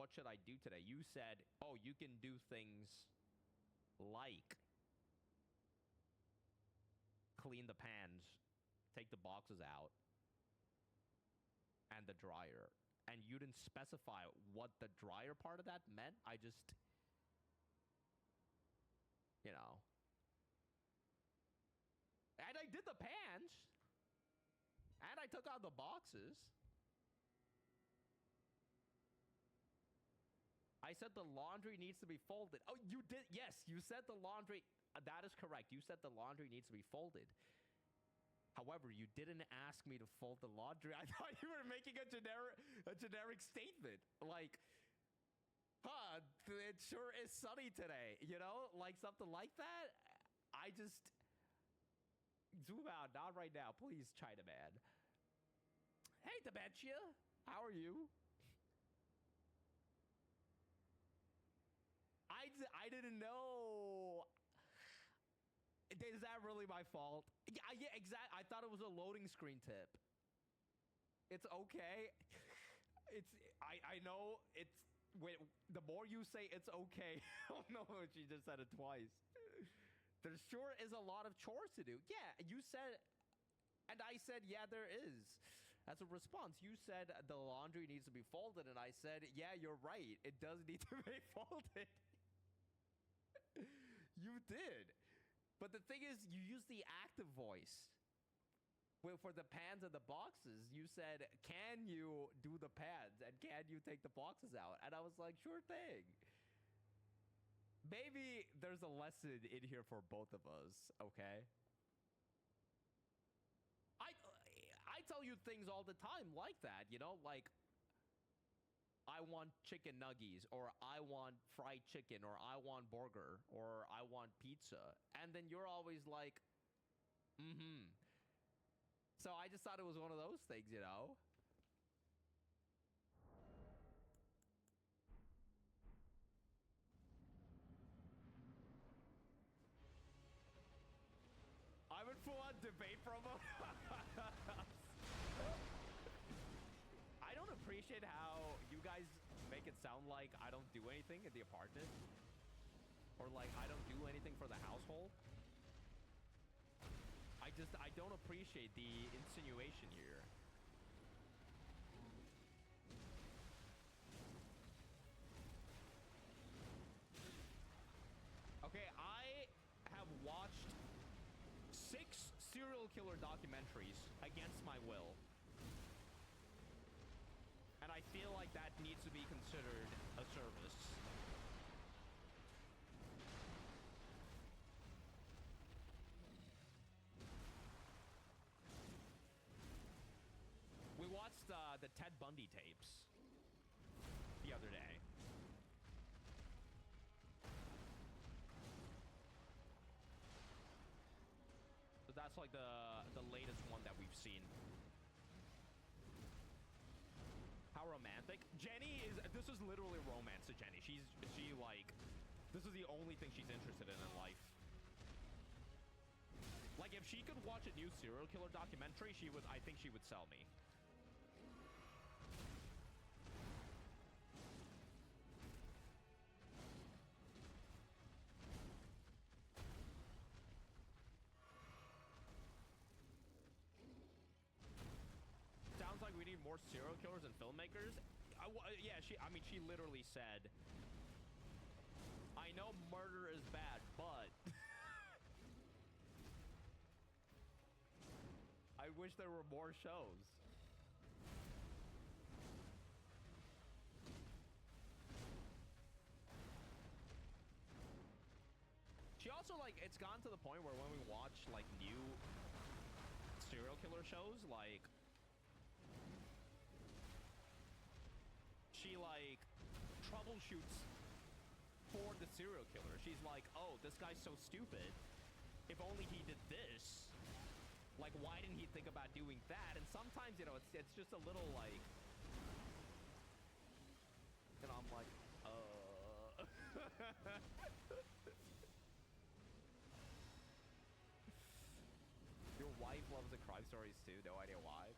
what should I do today? You said, oh, you can do things like clean the pans, take the boxes out, and the dryer. And you didn't specify what the dryer part of that meant. I just, you know. And I did the pans. And I took out the boxes. I said the laundry needs to be folded. Oh, you did. Yes, you said the laundry. That is correct. You said the laundry needs to be folded. However, you didn't ask me to fold the laundry. I thought you were making a generic statement. Like, huh, it sure is sunny today. You know, like something like that. I just... Zoom out. Not right now. Please, Chinaman. Hey, Dementia. How are you? I didn't know. Is that really my fault? Yeah, exactly. I thought it was a loading screen tip. It's okay. I know it's... Wait, the more you say it's okay... Oh no, she just said it twice. There sure is a lot of chores to do. Yeah, you said... And I said, yeah, there is. As a response, you said the laundry needs to be folded. And I said, yeah, you're right. It does need to be folded. You did. But the thing is, you used the active voice. Well, for the pans and the boxes, you said, can you do the pans? And can you take the boxes out? And I was like, sure thing. Maybe there's a lesson in here for both of us, okay? I tell you things all the time like that, you know? Like, I want chicken nuggies, or I want fried chicken, or I want burger, or I want pizza. And then you're always like, mm-hmm. So I just thought it was one of those things, you know? I would full on debate promo. I don't appreciate how you guys make it sound like I don't do anything in the apartment. Or like I don't do anything for the household. I don't appreciate the insinuation here. Okay, I have watched 6 serial killer documentaries against my will. And I feel like that needs to be considered a service. We watched the Ted Bundy tapes the other day. So that's like the latest one that we've seen. How romantic. Jenny is... This is literally romance to Jenny. She like... This is the only thing she's interested in life. Like, if she could watch a new serial killer documentary, she would... I think she would sell me. Sounds like we need more serial killers and filmmakers. Yeah, she literally said, I know murder is bad, but I wish there were more shows. She also, like, it's gotten to the point where when we watch, like, new serial killer shows, like, she, like, troubleshoots for the serial killer. She's like, oh, this guy's so stupid. If only he did this. Like, why didn't he think about doing that? And sometimes, you know, it's just a little, like... And I'm like, Your wife loves the crime stories too. No idea why.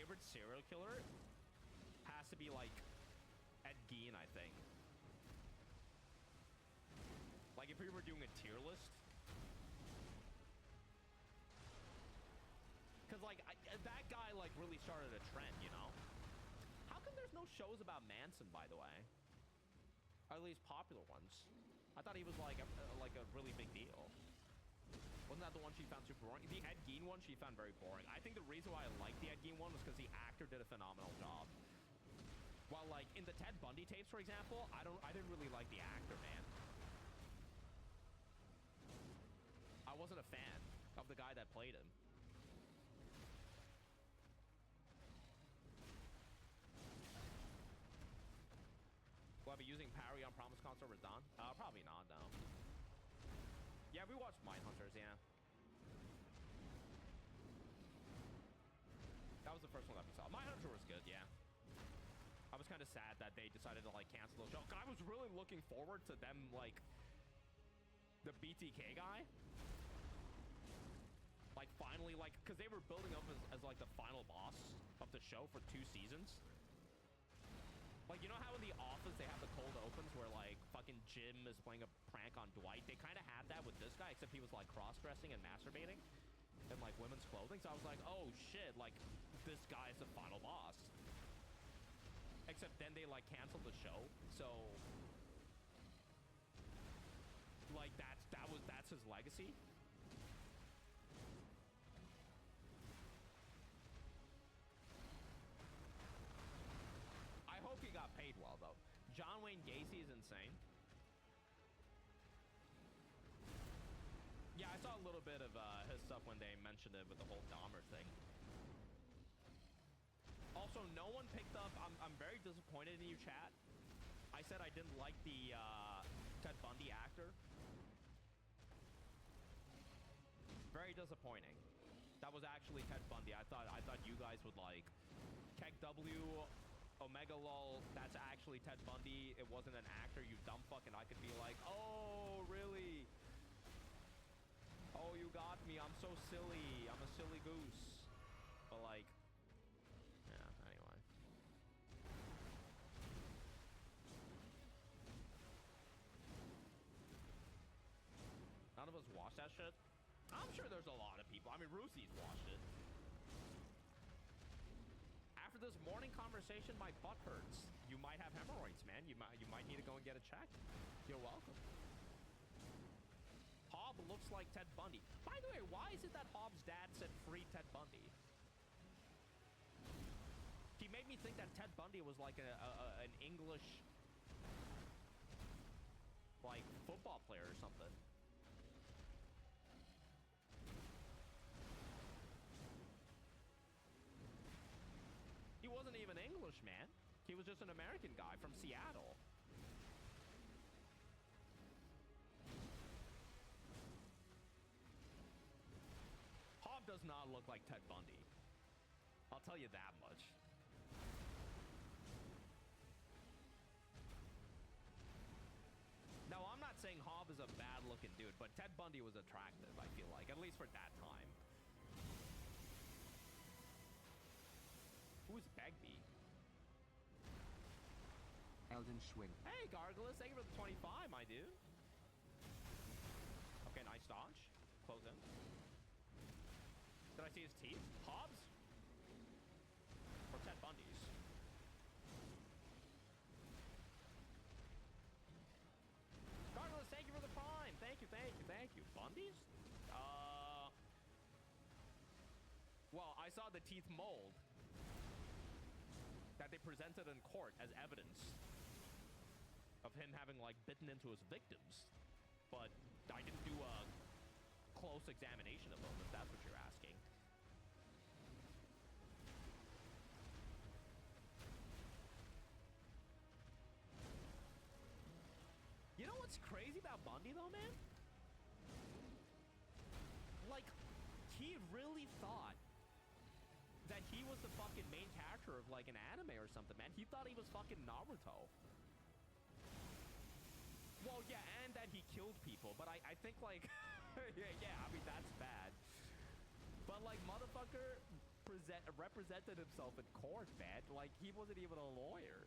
favorite serial killer has to be like Ed Gein, I think. Like if we were doing a tier list, because like that guy like really started a trend, you know. How come there's no shows about Manson, by the way? Or at least popular ones. I thought he was like a really big deal. Wasn't that the one she found super boring? The Ed Gein one she found very boring. I think the reason why I liked the Ed Gein one was because the actor did a phenomenal job. While like in the Ted Bundy tapes, for example, I didn't really like the actor, man. I wasn't a fan of the guy that played him. Will I be using parry on Promise Console over Dawn? Probably not, though. Yeah, we watched Mindhunters, yeah. That was the first one that we saw. Mindhunter was good, yeah. I was kind of sad that they decided to, like, cancel the show. I was really looking forward to them, like, the BTK guy. Like, finally, like, because they were building up as, like, the final boss of the show for 2 seasons. Like, you know how in The Office they have the cold opens where, like, fucking Jim is playing a prank on Dwight? They kind of had that with this guy, except he was, like, cross-dressing and masturbating in, like, women's clothing. So I was like, oh, shit, like, this guy's the final boss. Except then they, like, canceled the show. So, like, that's his legacy. I hope he got paid well, though. John Wayne Gacy is insane. Yeah, I saw a little bit of his stuff when they mentioned it with the whole Dahmer thing. Also, no one picked up... I'm very disappointed in you, chat. I said I didn't like the Ted Bundy actor. Very disappointing. That was actually Ted Bundy. I thought you guys would like... Keg W... Omega lol, that's actually Ted Bundy. It wasn't an actor, you dumb fuck. And I could be like, oh, really? Oh, you got me. I'm so silly. I'm a silly goose. But like, yeah, anyway. None of us watched that shit. I'm sure there's a lot of people. I mean, Roosie's watched it. After this morning conversation, my butt hurts. You might have hemorrhoids, man. You might need to go and get a check. You're welcome. Hob looks like Ted Bundy. By the way, why is it that Hob's dad said free Ted Bundy? He made me think that Ted Bundy was like an English, like, football player or something. He wasn't even English, man. He was just an American guy from Seattle. Hob does not look like Ted Bundy. I'll tell you that much. Now, I'm not saying Hob is a bad-looking dude, but Ted Bundy was attractive, I feel like, at least for that time. Who's Bagby? Elden Schwing. Hey, Gargulus, thank you for the 25, my dude. Okay, nice dodge. Close in. Did I see his teeth? Hobbs? Or Ted Bundy's? Gargulus, thank you for the prime. Thank you, thank you, thank you. Bundy's? Well, I saw the teeth mold that they presented in court as evidence of him having, like, bitten into his victims. But I didn't do a close examination of them, if that's what you're asking. You know what's crazy about Bundy, though, man? Like, he really thought that he was the fucking main character of, like, an anime or something, man. He thought he was fucking Naruto. Well, yeah, and that he killed people, but I think, like... yeah, I mean, that's bad. But, like, motherfucker, represented himself in court, man. Like, he wasn't even a lawyer.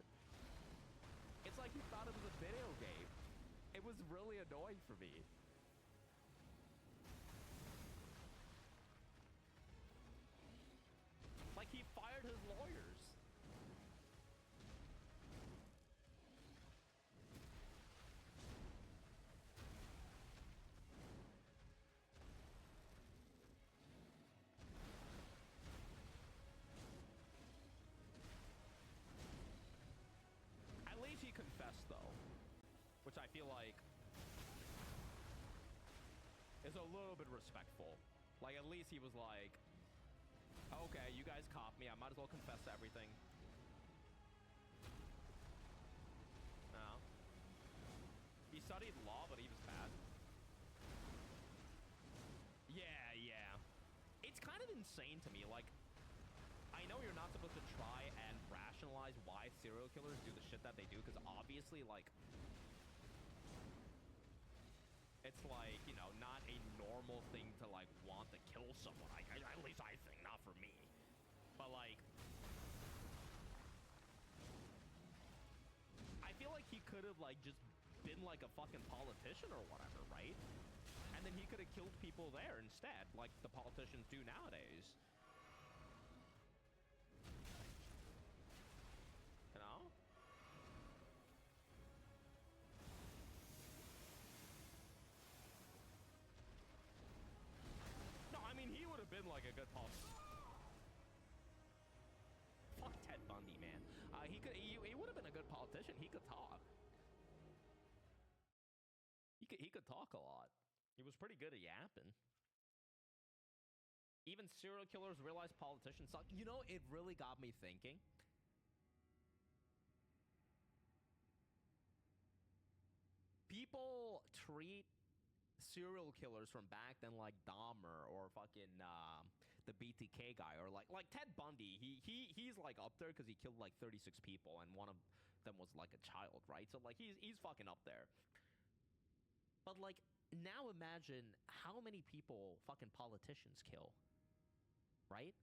It's like he thought it was a video game. It was really annoying for me. Like, he fired his lawyers. At least he confessed, though, which I feel like is a little bit respectful. Like, at least he was like, okay, you guys caught me. I might as well confess to everything. No. He studied law, but he was bad. Yeah. It's kind of insane to me. Like, I know you're not supposed to try and rationalize why serial killers do the shit that they do, because obviously, like, it's like, you know, not a normal thing to, like, want to kill someone. At least I think, not for me. But, like, I feel like he could have, like, just been, like, a fucking politician or whatever, right? And then he could have killed people there instead, like the politicians do nowadays. You know? No, I mean, he would have been like a good politician. Fuck Ted Bundy, man. He would have been a good politician. He could talk. He could talk a lot. He was pretty good at yapping. Even serial killers realize politicians suck. You know, it really got me thinking. People treat serial killers from back then like Dahmer or fucking the BTK guy, or like Ted Bundy. He's like up there because he killed like 36 people and one of them was like a child, right? So like he's fucking up there. But like now imagine how many people fucking politicians kill, right?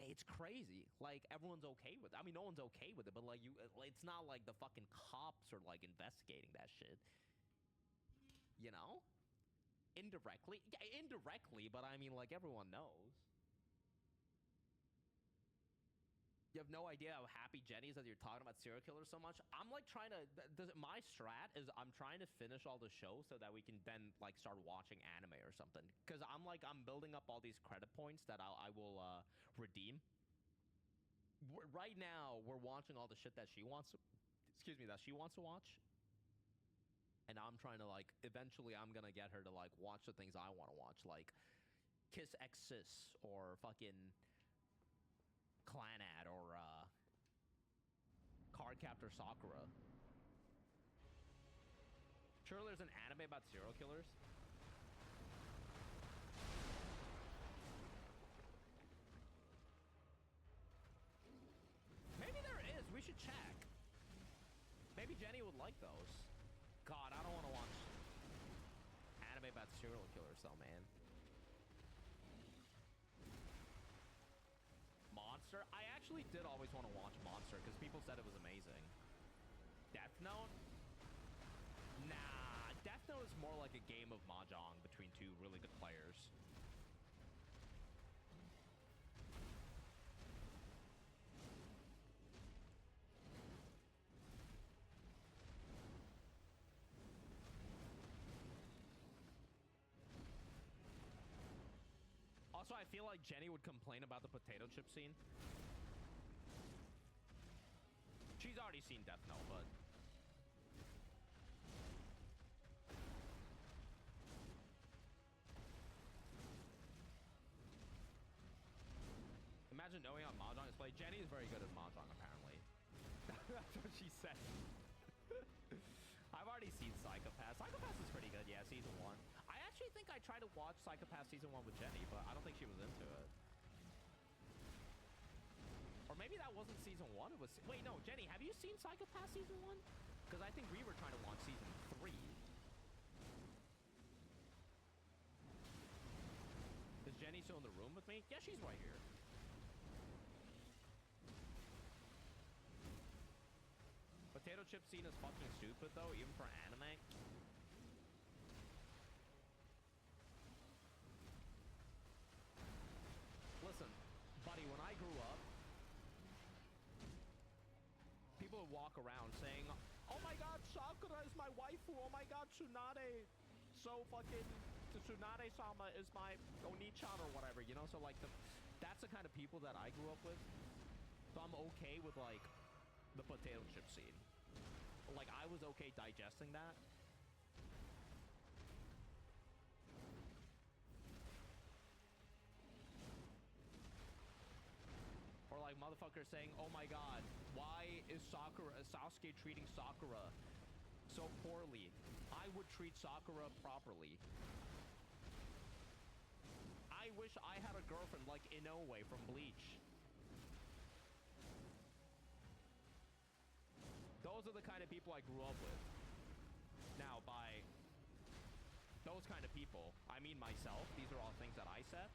It's crazy. Like, everyone's okay with it. I mean, no one's okay with it, but like it's not like the fucking cops are like investigating that shit. You know? Indirectly. Yeah, indirectly, but I mean, like, everyone knows. You have no idea how happy Jenny is that you're talking about serial killers so much. I'm like trying to. My strat is I'm trying to finish all the shows so that we can then like start watching anime or something. Because I'm building up all these credit points that I will redeem. Right now, we're watching all the shit that she wants. Excuse me, that she wants to watch. And I'm trying to like. Eventually, I'm gonna get her to like watch the things I want to watch, like Kiss X Sis or fucking Clanad or Cardcaptor Sakura. Sure, there's an anime about serial killers. Maybe there is. We should check. Maybe Jenny would like those. God, I don't want to watch anime about serial killers though, man. Monster? I actually did always want to watch Monster because people said it was amazing. Death Note? Nah, Death Note is more like a game of mahjong between two really good players. Also, I feel like Jenny would complain about the potato chip scene. She's already seen Death Note, but... Imagine knowing how mahjong is played. Jenny is very good at mahjong, apparently. That's what she said. I've already seen Psychopath. Psychopath is pretty good, yeah, season 1. I actually think I tried to watch Psychopath season 1 with Jenny, but I don't think she was into it. Or maybe that wasn't season 1, it was... Wait, no, Jenny, have you seen Psychopath season 1? Because I think we were trying to watch season 3. Is Jenny still in the room with me? Yeah, she's right here. Potato chip scene is fucking stupid, though, even for anime. Listen, buddy, when I grew up, people would walk around saying, oh my god, Sakura is my waifu, oh my god, Tsunade, so fucking, Tsunade-sama is my Oni-chan or whatever, you know? So, like, that's the kind of people that I grew up with. So I'm okay with, like, the potato chip scene. Like, I was okay digesting that. Or like motherfuckers saying, oh my god, why is Sasuke treating Sakura so poorly? I would treat Sakura properly. I wish I had a girlfriend like Inoue from Bleach. Those are the kind of people I grew up with. Now, by those kind of people, I mean myself. These are all things that I said.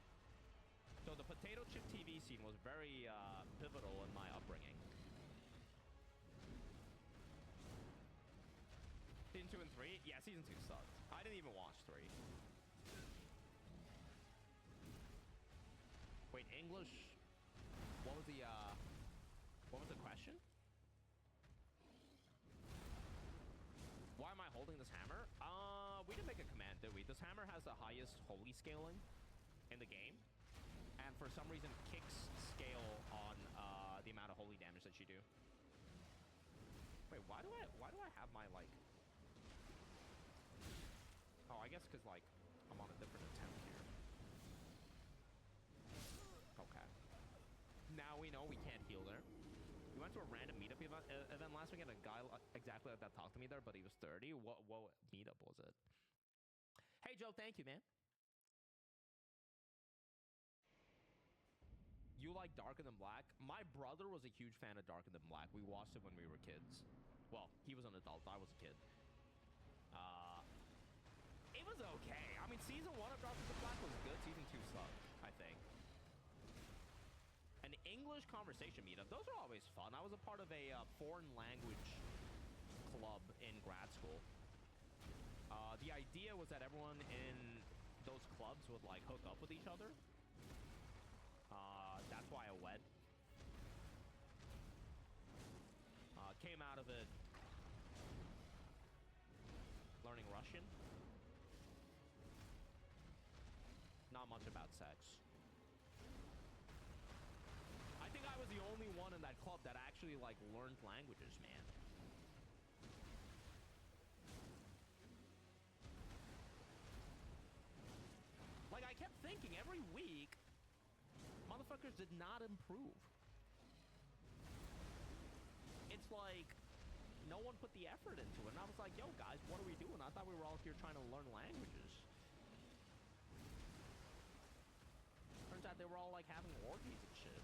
So the potato chip TV scene was very pivotal in my upbringing. Season 2 and 3? Yeah, Season 2 sucked. I didn't even watch 3. Wait, English? What was the question? Why am I holding this hammer? We didn't make a command, did we? This hammer has the highest holy scaling in the game. And for some reason, kicks scale on the amount of holy damage that you do. Wait, why do I have my, like... Oh, I guess because, like, I'm on a different attempt here. Okay. Now we know we can't heal there. We went to a random meetup event last week, and a guy exactly like that talked to me there, but he was 30. What meetup was it? Hey, Joe, thank you, man. You like Darker Than Black? My brother was a huge fan of Darker Than Black. We watched it when we were kids. Well, he was an adult. I was a kid. It was okay. I mean, Season 1 of Darker Than Black was good. Season 2 sucked, I think. An English conversation meetup. Those are always fun. I was a part of a foreign language club in grad school. The idea was that everyone in those clubs would, like, hook up with each other. That's why I went. Came out of it learning Russian. Not much about sex. I think I was the only one in that club that actually, like, learned languages, man. Like, I kept thinking every week, motherfuckers did not improve. It's like, no one put the effort into it. And I was like, yo, guys, what are we doing? I thought we were all here trying to learn languages. Turns out they were all, like, having orgies and shit.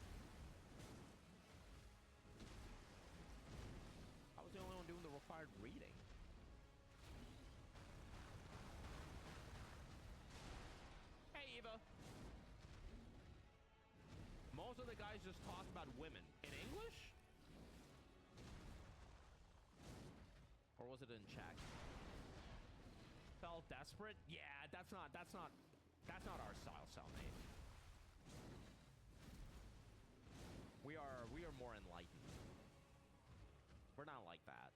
I was the only one doing the required reading. Hey, Eva. Most of the guys just talk about women. In English? Or was it in Czech? Felt desperate? Yeah, that's not our style, cellmate. We are more enlightened. We're not like that.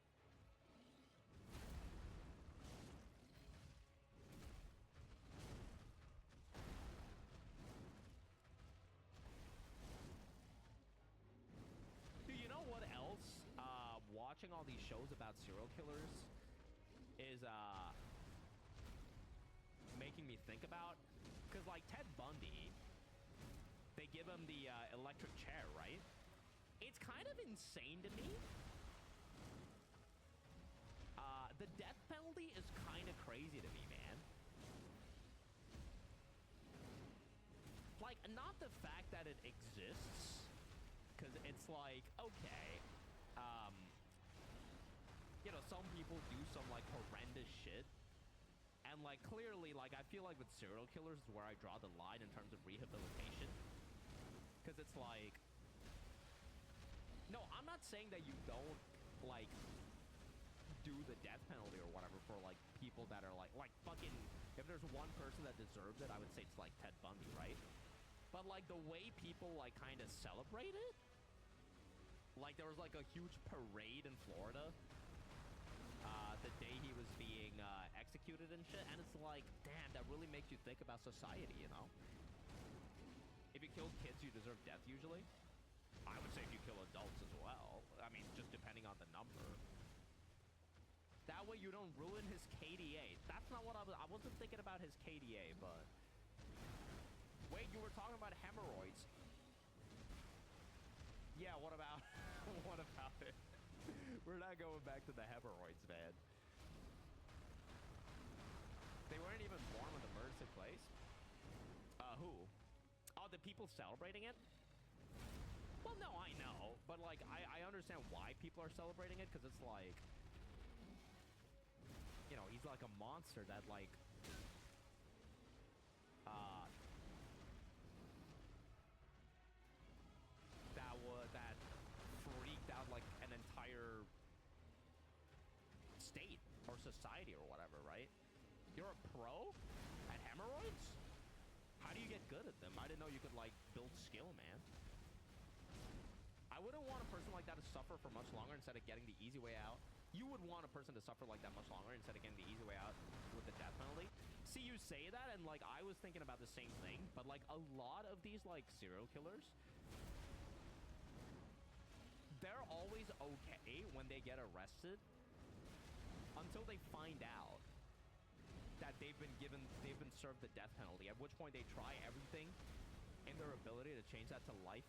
You know what else? Watching all these shows about serial killers is making me think about, because like Ted Bundy, they give him the electric chair, right? It's kind of insane to me. The death penalty is kind of crazy to me, man. Like, not the fact that it exists, because it's like, okay, you know, some people do some, like, horrendous shit, and, And, like, clearly, like, I feel like with serial killers is where I draw the line in terms of rehabilitation. Because it's like... No, I'm not saying that you don't, like, do the death penalty or whatever for, like, people that are, like, fucking... If there's one person that deserves it, I would say it's, like, Ted Bundy, right? But, like, the way people, like, kind of celebrate it... Like, there was, like, a huge parade in Florida... the day he was being executed and shit, and it's like, damn, that really makes you think about society, you know? If you kill kids, you deserve death usually. I would say if you kill adults as well. I mean, just depending on the number. That way you don't ruin his KDA. That's not what I wasn't thinking about his KDA, but... Wait, you were talking about hemorrhoids. Yeah, what about... what about it? We're not going back to the hemorrhoids, man. They weren't even born when the murder took place. Who? Oh, the people celebrating it? Well, no, I know. But, like, I understand why people are celebrating it, because it's like... You know, he's like a monster that, like... That freaked out, like, an entire... state or society or whatever, right? You're a pro at hemorrhoids? How do you get good at them? I didn't know you could, like, build skill, man. I wouldn't want a person like that to suffer for much longer instead of getting the easy way out. You would want a person to suffer like that much longer instead of getting the easy way out with the death penalty. See, you say that, and, like, I was thinking about the same thing, but, like, a lot of these, like, serial killers... They're always okay when they get arrested until they find out that they've been served the death penalty, at which point they try everything in their ability to change that to life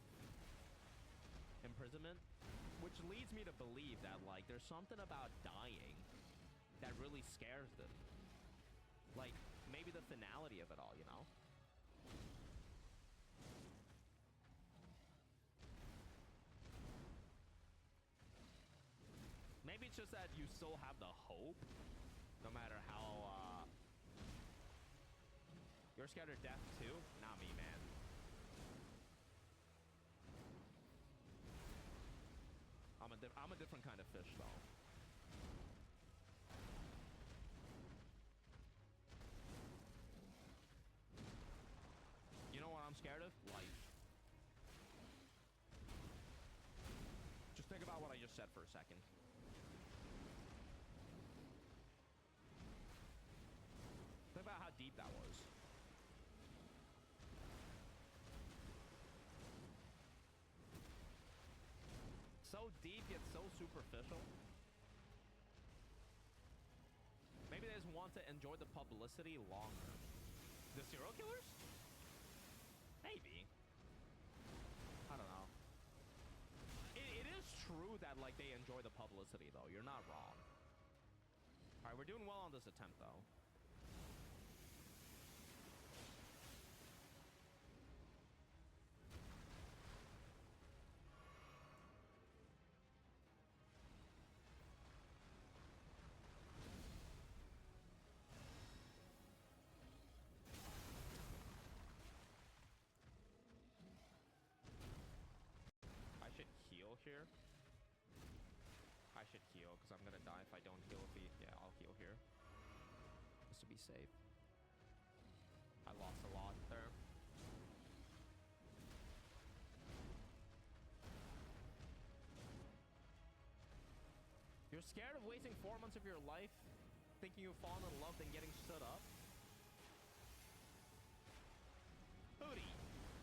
imprisonment, which leads me to believe that, like, there's something about dying that really scares them. Like, maybe the finality of it all, you know? Maybe it's just that you still have the hope, no matter how, You're scared of death, too? Not me, man. I'm a different kind of fish, though. You know what I'm scared of? Life. Just think about what I just said for a second. Think about how deep that was. So deep, yet so superficial. Maybe they just want to enjoy the publicity longer. The serial killers? Maybe. I don't know. It is true that, like, they enjoy the publicity, though. You're not wrong. Alright, we're doing well on this attempt, though. I should heal here. I should heal, because I'm gonna die if I don't heal. Yeah, I'll heal here. Just to be safe. I lost a lot there. You're scared of wasting 4 months of your life thinking you've fallen in love then getting stood up? Hootie,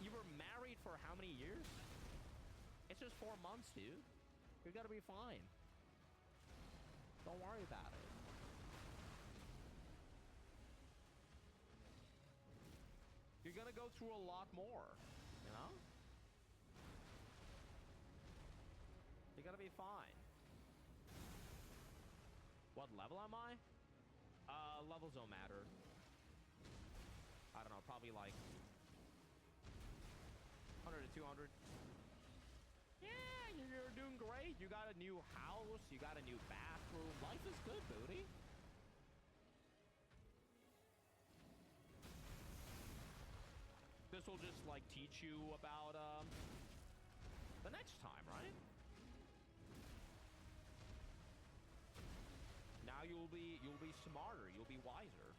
you were married for how many years? It's just 4 months, dude. You're gonna be fine. Don't worry about it. You're gonna go through a lot more, you know? You're gonna be fine. What level am I? Levels don't matter. I don't know, probably like 100 to 200. Yeah, you're doing great. You got a new house. You got a new bathroom. Life is good, booty. this will just like teach you about the next time, right? Now you'll be smarter, you'll be wiser.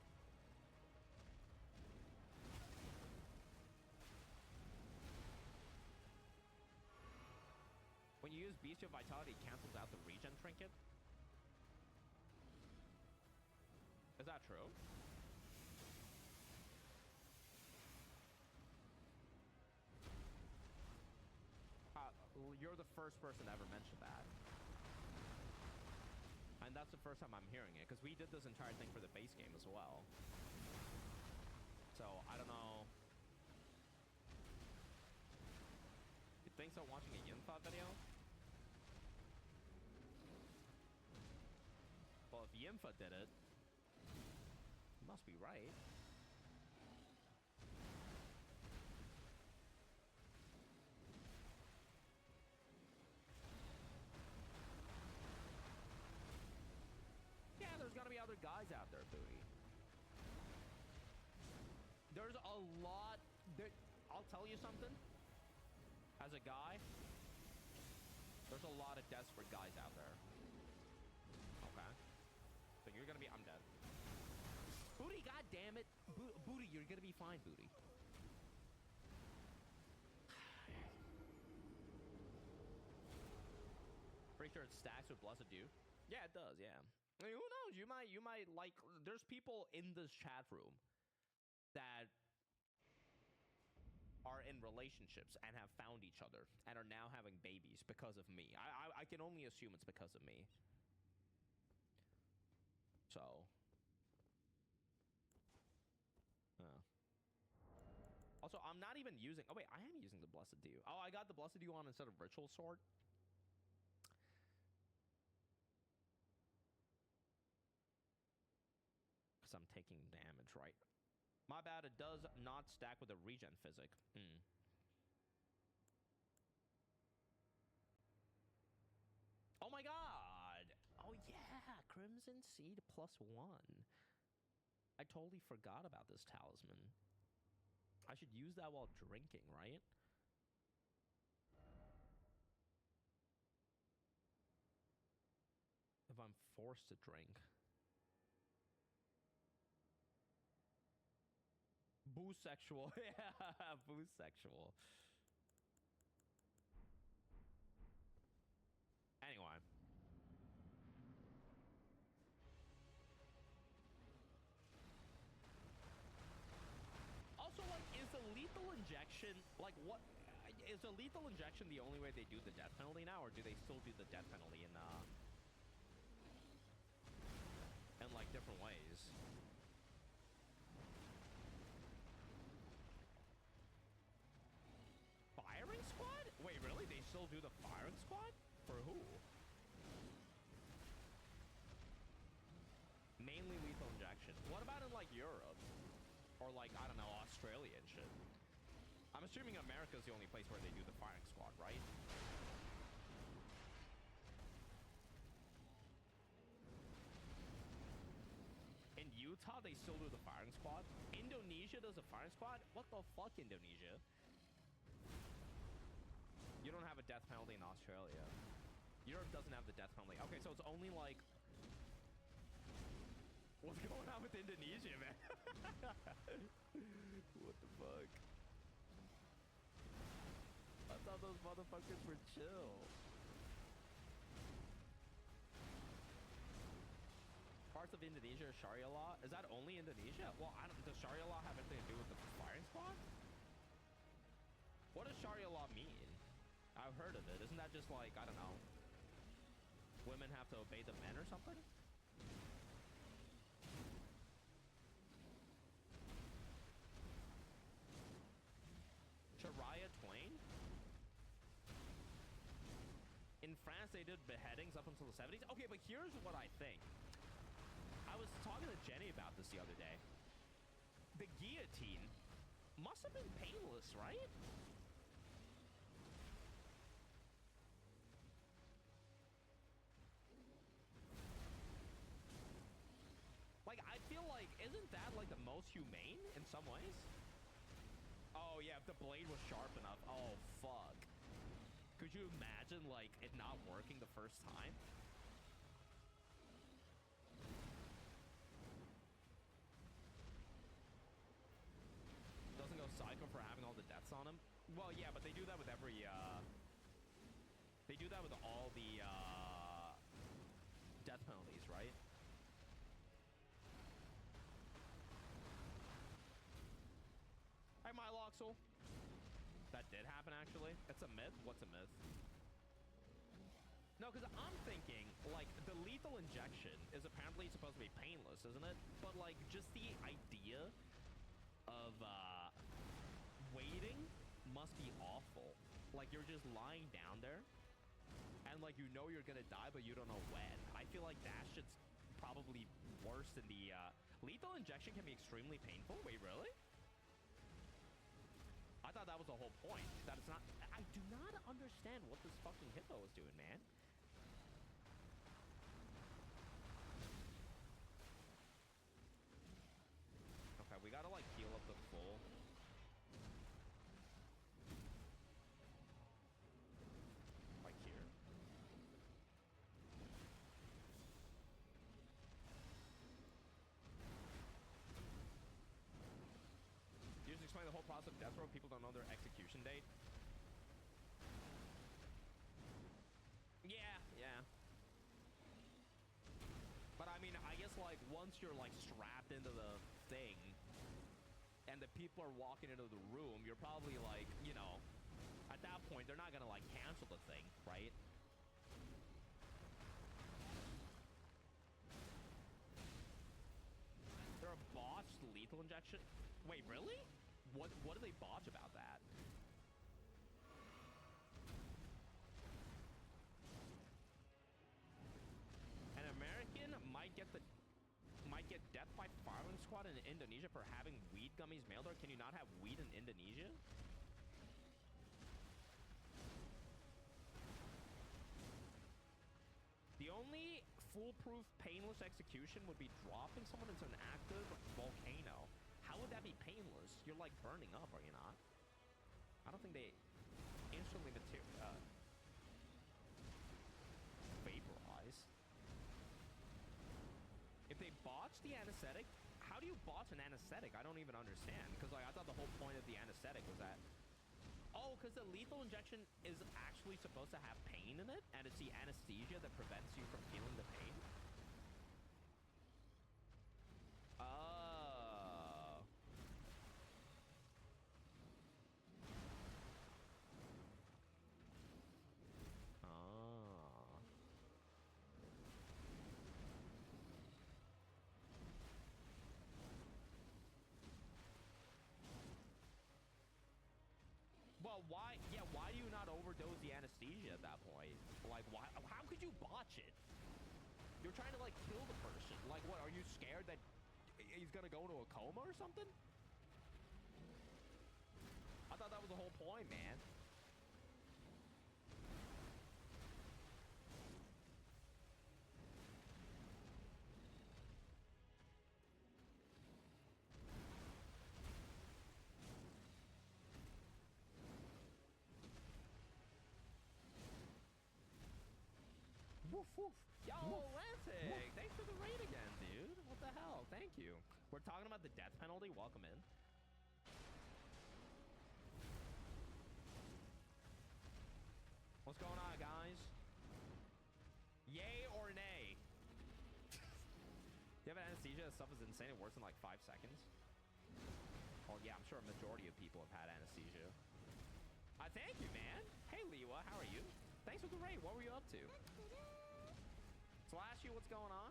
When you use Bestial Vitality, it cancels out the regen trinket. Is that true? You're the first person to ever mention that. And that's the first time I'm hearing it, because we did this entire thing for the base game as well. So, I don't know. You think so watching a Yinfa video? Well, if Yinfa did it, he must be right. Yeah, there's gotta be other guys out there, Booty. There's a lot. I'll tell you something. As a guy, there's a lot of desperate guys out there. Okay. So you're gonna be. I'm dead. Booty, god damn it. Booty, you're gonna be fine, Booty. Pretty sure it stacks with Blessed Dew. Yeah, it does, yeah. I mean, who knows? You might like. There's people in this chat room that are in relationships and have found each other and are now having babies because of me. I can only assume it's because of me. So. Also, I'm not even using... Oh, wait, I am using the Blessed Dew. Oh, I got the Blessed Dew on instead of Ritual Sword. Because I'm taking damage, right? My bad, it does not stack with the regen physic. Oh my god! Oh yeah, Crimson Seed +1. I totally forgot about this talisman. I should use that while drinking, right? If I'm forced to drink. Boosexual. Yeah, boosexual. Anyway. Also, like, is the lethal injection, like, what? Is the lethal injection the only way they do the death penalty now, or do they still do the death penalty in like, different ways? Firing squad? Wait, really? They still do the firing squad? For who? Mainly lethal injection. What about in, like, Europe? Or, like, I don't know, Australia and shit. I'm assuming America's the only place where they do the firing squad, right? In Utah, they still do the firing squad. Indonesia does a firing squad? What the fuck, Indonesia? You don't have a death penalty in Australia. Europe doesn't have the death penalty. Okay, so it's only like... What's going on with Indonesia, man? What the fuck? I thought those motherfuckers were chill. Parts of Indonesia are Sharia law. Is that only Indonesia? Well, does Sharia law have anything to do with the firing squad? What does Sharia law mean? I've heard of it. Isn't that just like, I don't know, women have to obey the men or something? Sharia Twain? In France, they did beheadings up until the 70s. Okay, but here's what I think. I was talking to Jenny about this the other day. The guillotine must have been painless, right? Like, I feel like, isn't that like the most humane in some ways? Oh, Oh, yeah, if the blade was sharp enough. Oh, fuck. Could you imagine, like, it not working the first time? Doesn't go psycho for having all the deaths on him? Well, yeah, but they do that with every, They do that with all the, death penalties, right? Hi, Myloxel. That did happen, actually. It's a myth? What's a myth? No, because I'm thinking, like, the lethal injection is apparently supposed to be painless, isn't it? But, like, just the idea of, waiting must be awful. Like, you're just lying down there, and, like, you know you're gonna die, but you don't know when. I feel like that shit's probably worse than the, lethal injection can be extremely painful. Wait, really? I thought that was the whole point. That it's not... I do not understand what this fucking hippo is doing, man. Okay, we gotta, like, heal up the full. Like here. You just explain the whole process of death row. People don't know their execution date. Yeah, yeah. But I mean, I guess, like, once you're, like, strapped into the thing and the people are walking into the room, you're probably, like, you know, at that point, they're not gonna, like, cancel the thing, right? There are botched lethal injection. Wait, really? What do they botch about that? An American might get death by firing squad in Indonesia for having weed gummies mailed there. Can you not have weed in Indonesia? The only foolproof painless execution would be dropping someone into an active volcano. How would that be painless? You're, like, burning up, are you not? I don't think they instantly vaporize. If they botch the anesthetic, how do you botch an anesthetic? I don't even understand. Because, like, I thought the whole point of the anesthetic was that... Oh, because the lethal injection is actually supposed to have pain in it, and it's the anesthesia that prevents you from feeling the pain? Oh. Oh. Well, why? Yeah, why do you not overdose the anesthesia at that point? Like, why? How could you botch it? You're trying to, like, kill the person. Like, what? Are you scared that he's gonna go into a coma or something? I thought that was the whole point, man. Woof, woof. Yo, Atlantic! Thanks for the raid again, dude. What the hell? Thank you. We're talking about the death penalty. Welcome in. What's going on, guys? Yay or nay? You have an anesthesia? That stuff is insane. It works in like 5 seconds. Well, yeah, I'm sure a majority of people have had anesthesia. Thank you, man. Hey, Liwa, how are you? Thanks for the raid. What were you up to? Slash you, what's going on?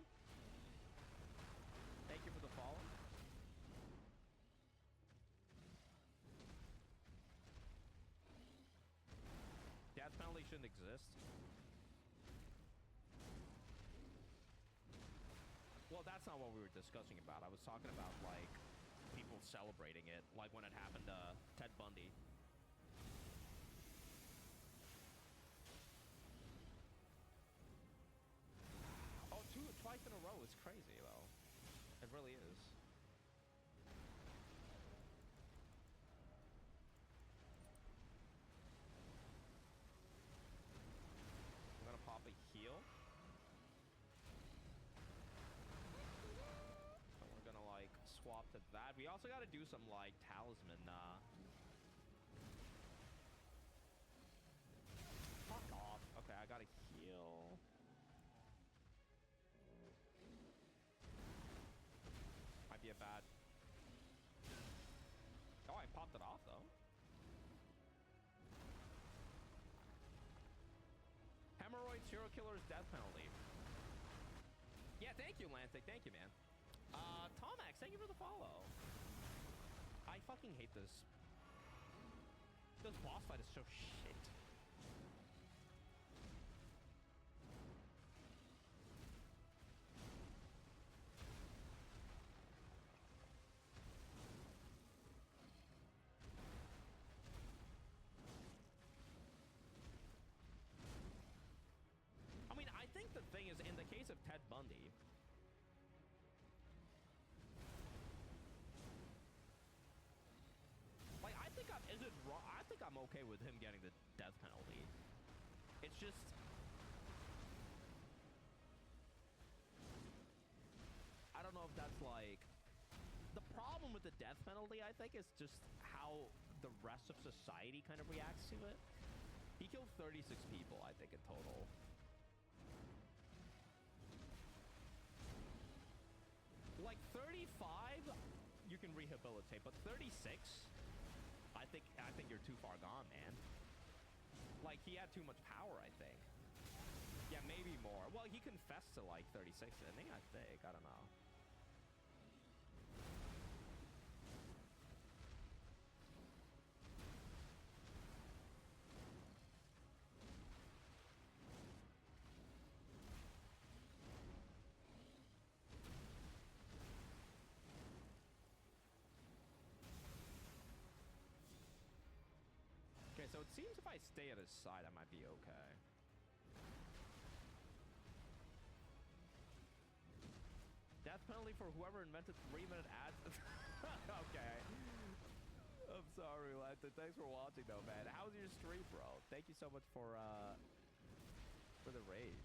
Thank you for the follow. Death penalty shouldn't exist. Well, that's not what we were discussing about. I was talking about, like, people celebrating it, like when it happened to Ted Bundy. Oh, twice in a row is crazy, though. It really is. also gotta do some, like, talisman, Fuck off. Okay, I gotta heal. Might be a bad... Oh, I popped it off, though. Hemorrhoid serial killer's death penalty. Yeah, thank you, Lantic. Thank you, man. Tomax, thank you for the follow. I fucking hate this. This boss fight is so shit. I mean, I think the thing is, in the case of Ted Bundy, like, I think is it wrong? I think I'm okay with him getting the death penalty. It's just, I don't know if that's like, the problem with the death penalty, I think, is just how the rest of society kind of reacts to it. He killed 36 people, I think, in total. Like 35, you can rehabilitate, but 36, I think you're too far gone, man. Like, he had too much power, I think. Yeah, maybe more. Well, he confessed to like 36, didn't he? I think. I don't know. Okay, so it seems if I stay at his side, I might be okay. Death penalty for whoever invented 3-minute ads. Okay. I'm sorry, Lanta. Thanks for watching, though, man. How's your stream, bro? Thank you so much for the raid.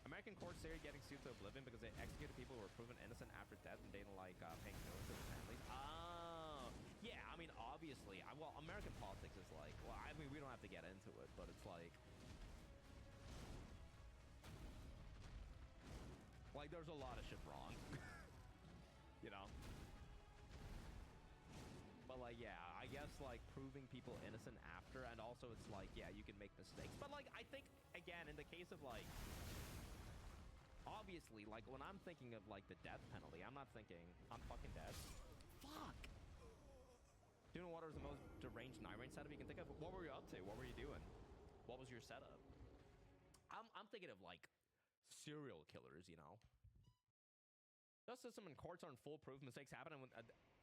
American courts say getting sued to oblivion because they executed people who were proven innocent after death and they didn't like paying notice to the families. Oh, yeah. I mean, obviously, well, American politics is like, well, I mean, we don't have to get into it, but it's like there's a lot of shit wrong, you know. But like, yeah, I guess like proving people innocent after, and also it's like, yeah, you can make mistakes. But like, I think again, in the case of like, obviously, like, when I'm thinking of, like, the death penalty, I'm not thinking, I'm fucking dead. Fuck! Doing water is the most deranged night range setup you can think of. What were you up to? What were you doing? What was your setup? I'm thinking of, like, serial killers, you know? Justice system and courts aren't foolproof. Mistakes happen, and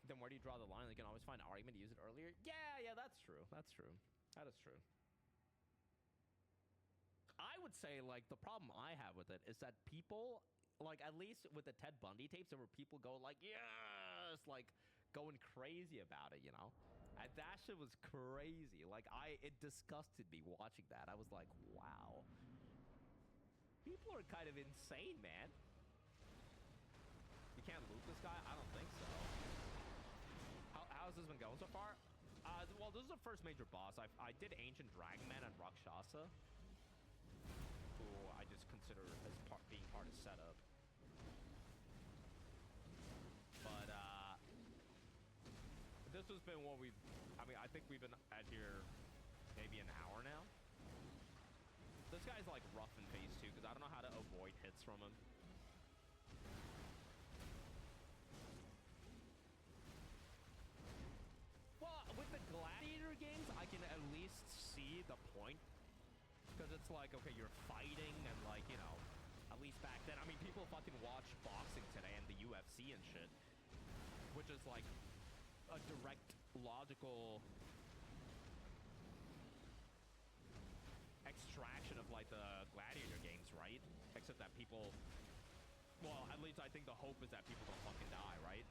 then where do you draw the line? You can always find an argument to use it earlier. Yeah, that's true. That's true. That is true. I would say, like, the problem I have with it is that people, like, at least with the Ted Bundy tapes, there were people go like, yes, like, going crazy about it, you know? And that shit was crazy. Like, it disgusted me watching that. I was like, wow. People are kind of insane, man. You can't loot this guy? I don't think so. How's this been going so far? Well, this is the first major boss. I did Ancient Dragon Man and Rakshasa, who I just consider as being part of setup. But, this has been what we've... I mean, I think we've been at here maybe an hour now. This guy's, like, rough in phase 2, because I don't know how to avoid hits from him. Well, with the Gladiator games, I can at least see the point. Because it's like, okay, you're fighting and, like, you know, at least back then. I mean, people fucking watch boxing today and the UFC and shit. Which is, like, a direct, logical extraction of, like, the Gladiator games, right? Except that people... Well, at least I think the hope is that people don't fucking die, right?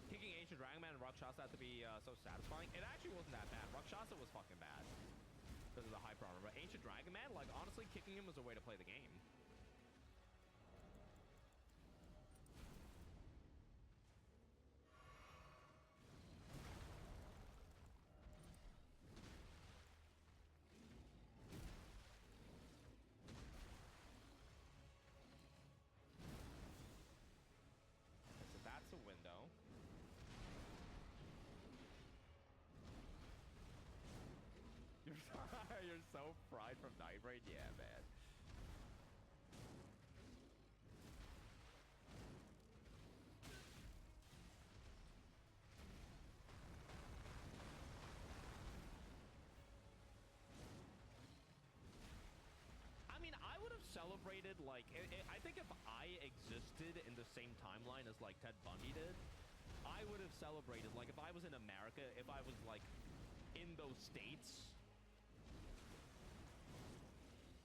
Kicking Ancient Dragon Man and Rakshasa have to be so satisfying. It actually wasn't that bad. Rakshasa was fucking bad because of the hyper armor. But Ancient Dragon Man, like, honestly, kicking him was a way to play the game. So that's a window. You're so fried from Night Raid? Yeah, man. I mean, I would have celebrated, like, I think if I existed in the same timeline as, like, Ted Bundy did, I would have celebrated. Like, if I was in America, if I was, like, in those states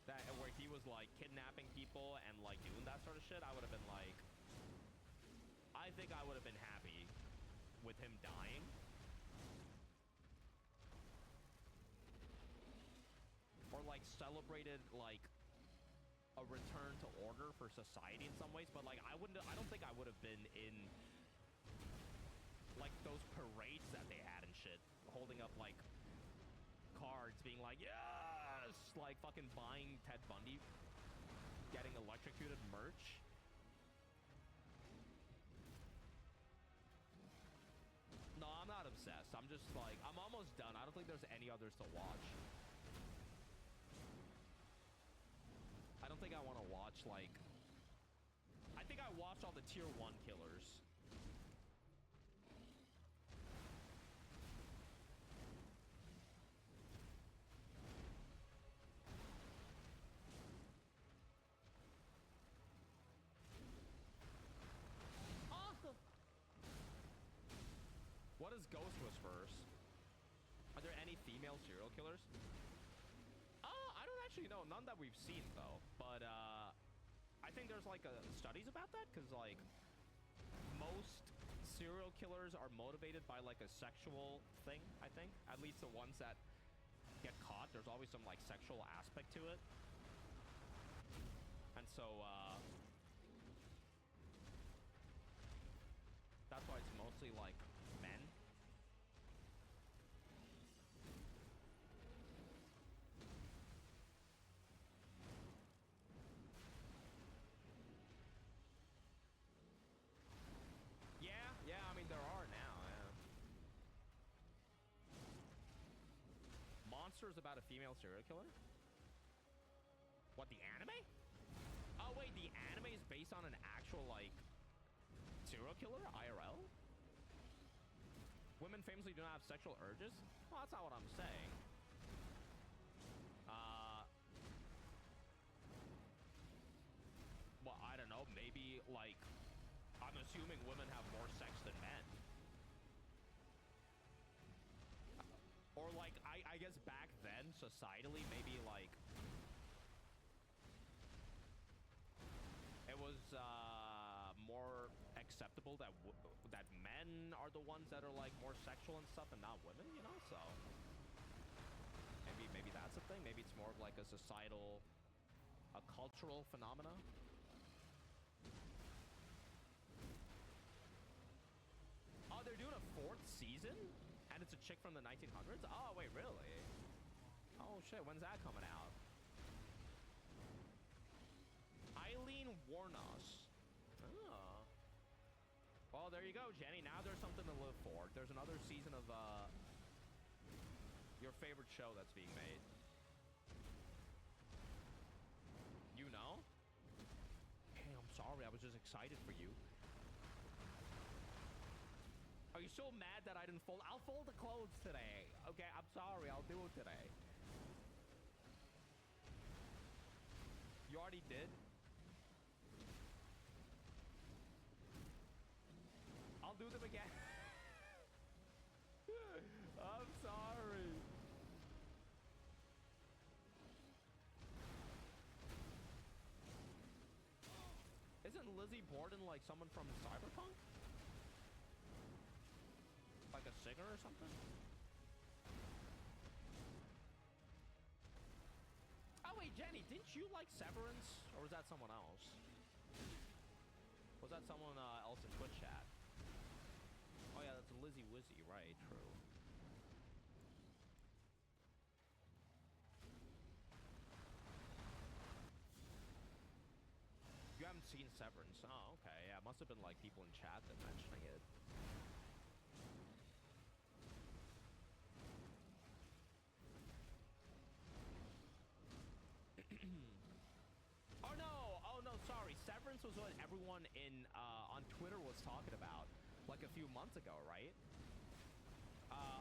that where he was like kidnapping people and like doing that sort of shit, I would have been like, I think I would have been happy with him dying. Or like celebrated like a return to order for society in some ways, but like I don't think I would have been in like those parades that they had and shit, holding up like cards being like, yes, like fucking buying Ted Bundy getting electrocuted merch. No, I'm not obsessed. I'm just like, I'm almost done. I don't think there's any others to watch. I don't think I want to watch like, I think I watched all the tier 1 killers. What is Ghost Whisperers? Are there any female serial killers? I don't actually know. None that we've seen, though. But, I think there's, like, studies about that. Because, like, most serial killers are motivated by, like, a sexual thing, I think. At least the ones that get caught. There's always some, like, sexual aspect to it. And so, that's why it's mostly, like, men. Yeah, I mean, there are now, yeah. Monsters about a female serial killer? What, the anime? Oh, wait, the anime is based on an actual, like, serial killer? IRL? Women famously do not have sexual urges? Well, that's not what I'm saying. Well, I don't know. Maybe, like, I'm assuming women have more sex than men. Or, like, I guess back then, societally, maybe, like, it was more acceptable that that men are the ones that are like more sexual and stuff, and not women, you know. So maybe that's a thing. Maybe it's more of like a societal, a cultural phenomena. Oh, they're doing a 4th season, and it's a chick from the 1900s. Oh wait, really? Oh shit, when's that coming out? Eileen Warnos. Oh. Well, there you go, Jenny. Now there's something to live for. There's another season of your favorite show that's being made. You know? Hey, I'm sorry. I was just excited for you. Are you so mad that I didn't fold? I'll fold the clothes today. Okay, I'm sorry. I'll do it today. You already did? I'll do them again. I'm sorry. Isn't Lizzie Borden like someone from Cyberpunk? Like a singer or something? Oh wait, Jenny, didn't you like Severance, or was that someone else? Was that someone else in Twitch chat? Oh yeah, that's Lizzie Wizzy, right? True. You haven't seen Severance? Oh, okay. Yeah, it must have been like people in chat that mentioning it. Oh no, sorry. Severance was what everyone in on Twitter was talking about like a few months ago, right?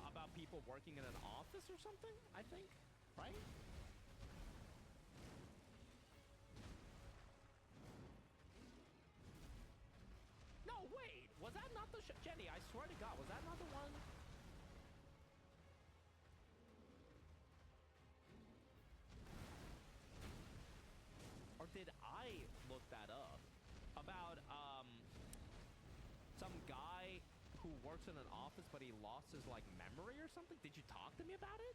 About people working in an office or something, I think, right? No, wait. Was that not the Jenny, I swear to God, was that not the one? Or did I look that up? About, some guy who works in an office, but he lost his, like, memory or something? Did you talk to me about it?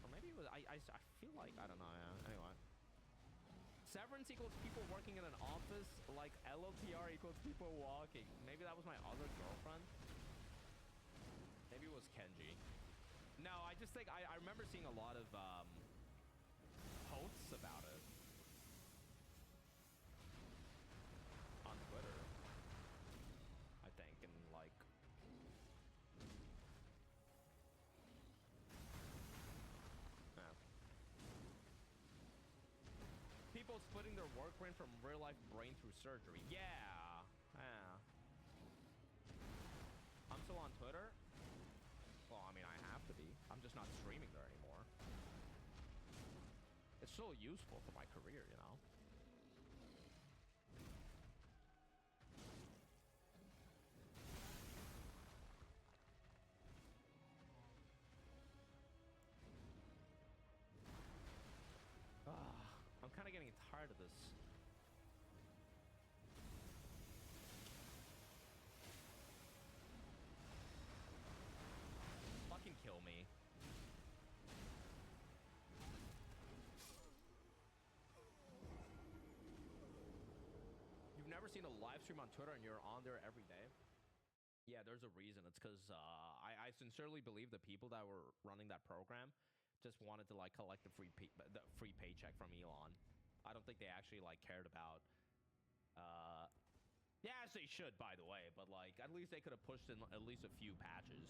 Or maybe it was, I feel like, I don't know, yeah. Anyway. Severance equals people working in an office, like LOTR equals people walking. Maybe that was my other girlfriend. Maybe it was Kenji. No, I just think, I remember seeing a lot of, posts about it. On Twitter. I think, and like... Yeah. People splitting their work brain from real life brain through surgery. Yeah. Yeah. I'm still on Twitter. Well, I mean, I have to be. I'm just not streaming there anymore. It's still useful for my career, you know? I'm kind of getting tired of this. Fucking kill me. You've never seen a live stream on Twitter and you're on there every day? Yeah, there's a reason. It's because I sincerely believe the people that were running that program just wanted to like collect the free paycheck from Elon. I don't think they actually like cared about. Yeah, as they should, by the way. But like, at least they could have pushed in at least a few patches.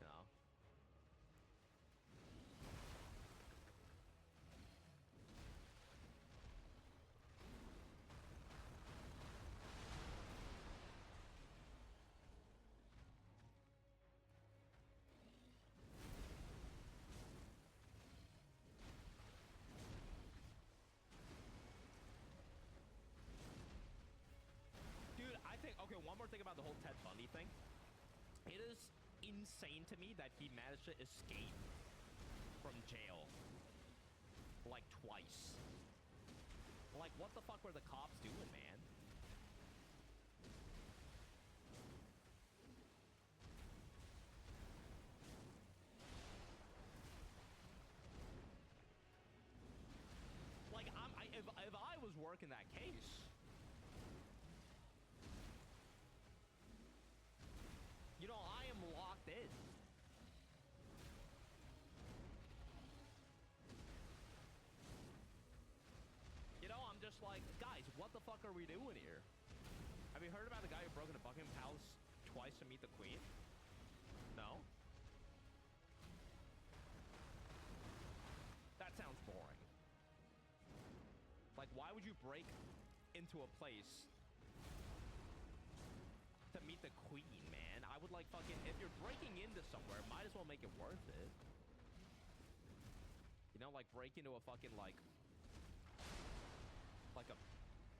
You know. Dude, I think, okay, one more thing about the whole Ted Bundy thing. It is insane to me that he managed to escape from jail. Like, twice. Like, what the fuck were the cops doing, man? Like, if I was working that case... You know, I am locked in. You know, I'm just like, guys, what the fuck are we doing here? Have you heard about the guy who broke into Buckingham Palace twice to meet the Queen? No? That sounds boring. Like, why would you break into a place to meet the Queen, man? I would like fucking, if you're breaking into somewhere, might as well make it worth it. You know, like break into a fucking like a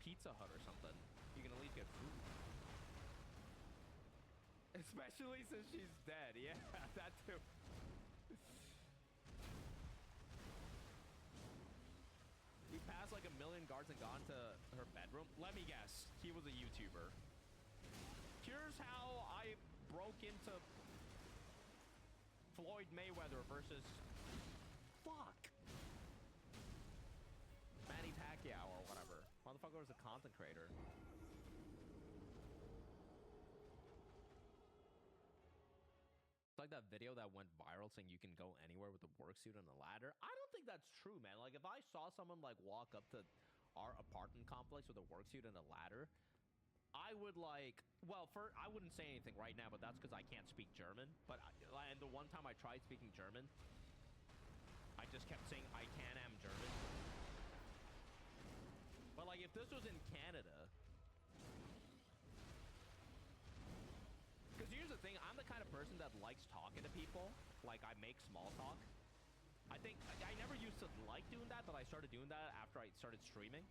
Pizza Hut or something. You can at least get food. Especially since she's dead. Yeah, that too. He passed like 1 million guards and gone to her bedroom. Let me guess. He was a YouTuber. He here's how I broke into Floyd Mayweather versus fuck Manny Pacquiao or whatever. Motherfucker was a content creator. It's like that video that went viral saying you can go anywhere with a work suit and a ladder. I don't think that's true, man. Like, if I saw someone, like, walk up to our apartment complex with a work suit and a ladder, I would, like... Well, I wouldn't say anything right now, but that's because I can't speak German. But, and the one time I tried speaking German, I just kept saying, I am German. But, like, if this was in Canada... Because here's the thing, I'm the kind of person that likes talking to people. Like, I make small talk. I think, I never used to like doing that, but I started doing that after I started streaming.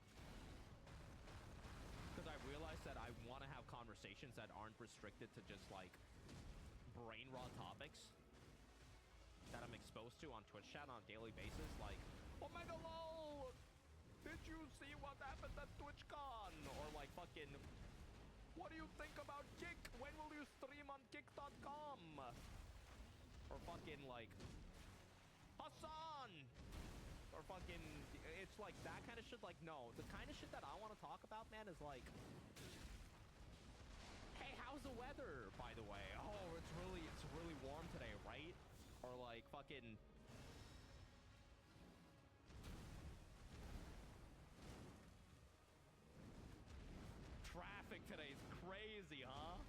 Because I realized that I want to have conversations that aren't restricted to just, like, brain rot topics that I'm exposed to on Twitch chat on a daily basis. Like, Omega LOL! Did you see what happened at TwitchCon? Or, like, fucking... What do you think about Kick? When will you stream on Kick.com? Or fucking, like... Hassan! Or fucking... It's like that kind of shit. Like, no. The kind of shit that I want to talk about, man, is like... Hey, how's the weather, by the way? Oh, it's really warm today, right? Or like, fucking... Traffic today is crazy, huh?